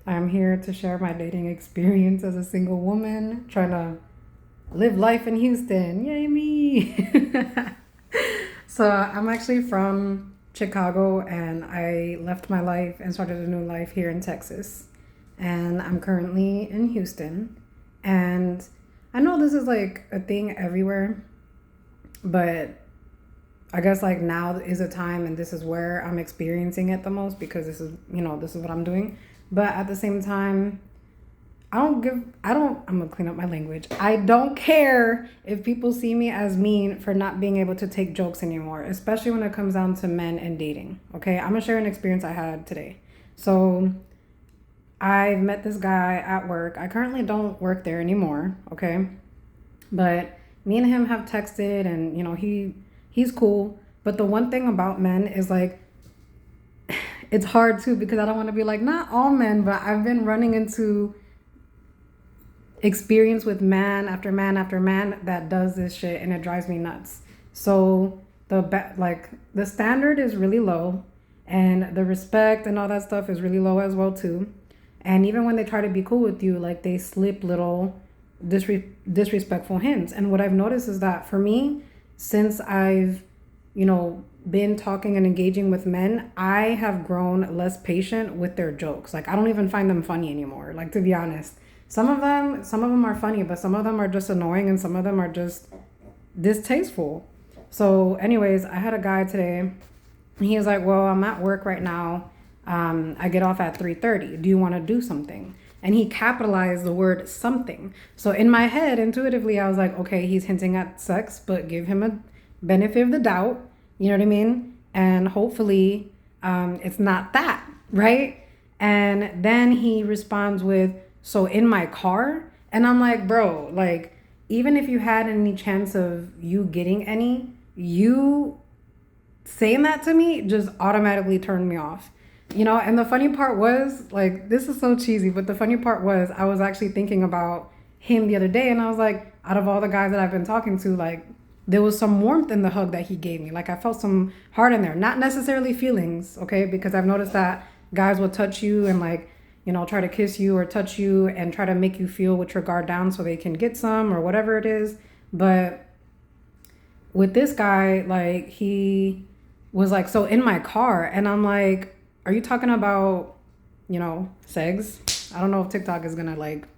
I'm here to share my dating experience as a single woman trying to live life in Houston. Yay, me! So, I'm actually from Chicago and I left my life and started a new life here in Texas. And I'm currently in Houston. And I know this is like a thing everywhere, but I guess like now is a time and this is where I'm experiencing it the most because this is what I'm doing. But at the same time, I'm gonna clean up my language. I don't care if people see me as mean for not being able to take jokes anymore, especially when it comes down to men and dating. Okay, I'm gonna share an experience I had today. So I met this guy at work. I currently don't work there anymore, okay? But me and him have texted and he's cool. But the one thing about men is like it's hard too because I don't want to be like not all men, but I've been running into experience with man after man after man that does this shit and it drives me nuts. So the standard is really low and the respect and all that stuff is really low as well too. And even when they try to be cool with you, like they slip little disrespectful hints. And what I've noticed is that for me, since I've been talking and engaging with men, I have grown less patient with their jokes. Like I don't even find them funny anymore. Like to be honest, some of them are funny, but some of them are just annoying and some of them are just distasteful. So, anyways, I had a guy today. He was like, "Well, I'm at work right now. I get off at 3:30. Do you want to do something?" And he capitalized the word something. So in my head, intuitively, I was like, "Okay, he's hinting at sex, but give him a benefit of the doubt." You know what I mean? And hopefully, it's not that, right? And then he responds with, "So in my car?" And I'm like, bro, like, even if you had any chance of you getting any, you saying that to me just automatically turned me off. And the funny part was, like, this is so cheesy, but the funny part was I was actually thinking about him the other day and I was like, out of all the guys that I've been talking to, like, there was some warmth in the hug that he gave me. Like, I felt some heart in there. Not necessarily feelings, okay? Because I've noticed that guys will touch you and, like, try to kiss you or touch you and try to make you feel with your guard down so they can get some or whatever it is. But with this guy, like, he was like, "So in my car," and I'm like, "Are you talking about, sex?" I don't know if TikTok is gonna like,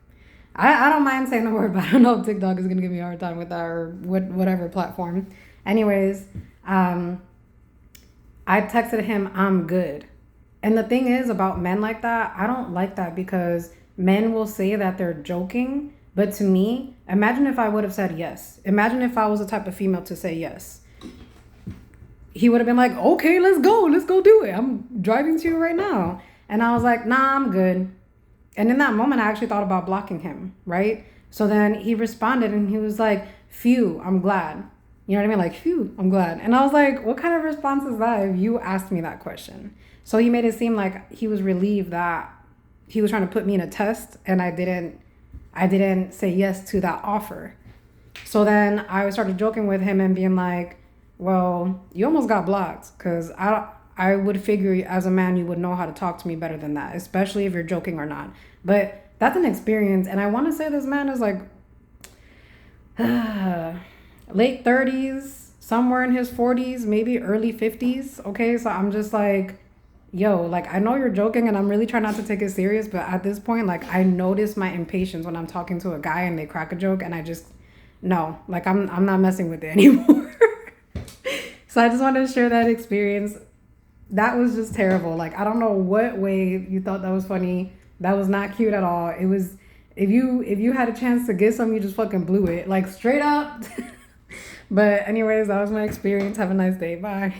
I don't mind saying the word, but I don't know if TikTok is gonna give me a hard time with that or whatever platform. Anyways, I texted him, "I'm good." And the thing is about men like that, I don't like that because men will say that they're joking. But to me, imagine if I would have said yes. Imagine if I was the type of female to say yes. He would have been like, "Okay, let's go. Let's go do it. I'm driving to you right now." And I was like, "Nah, I'm good." And in that moment, I actually thought about blocking him, right? So then he responded and he was like, "Phew, I'm glad." You know what I mean? Like, "Phew, I'm glad." And I was like, what kind of response is that if you asked me that question? So he made it seem like he was relieved that he was trying to put me in a test and I didn't say yes to that offer. So then I started joking with him and being like, "Well, you almost got blocked because I would figure as a man you would know how to talk to me better than that, especially if you're joking or not." But that's an experience, and I want to say this man is like late 30s, somewhere in his 40s, maybe early 50s. Okay, so I'm just like, yo, like I know you're joking and I'm really trying not to take it serious, but at this point, like I notice my impatience when I'm talking to a guy and they crack a joke and I just no, like I'm not messing with it anymore. So I just wanted to share that experience. That was just terrible. Like I don't know what way you thought that was funny. That was not cute at all. It was if you had a chance to get some, you just fucking blew it. Like straight up. But anyways, that was my experience. Have a nice day. Bye.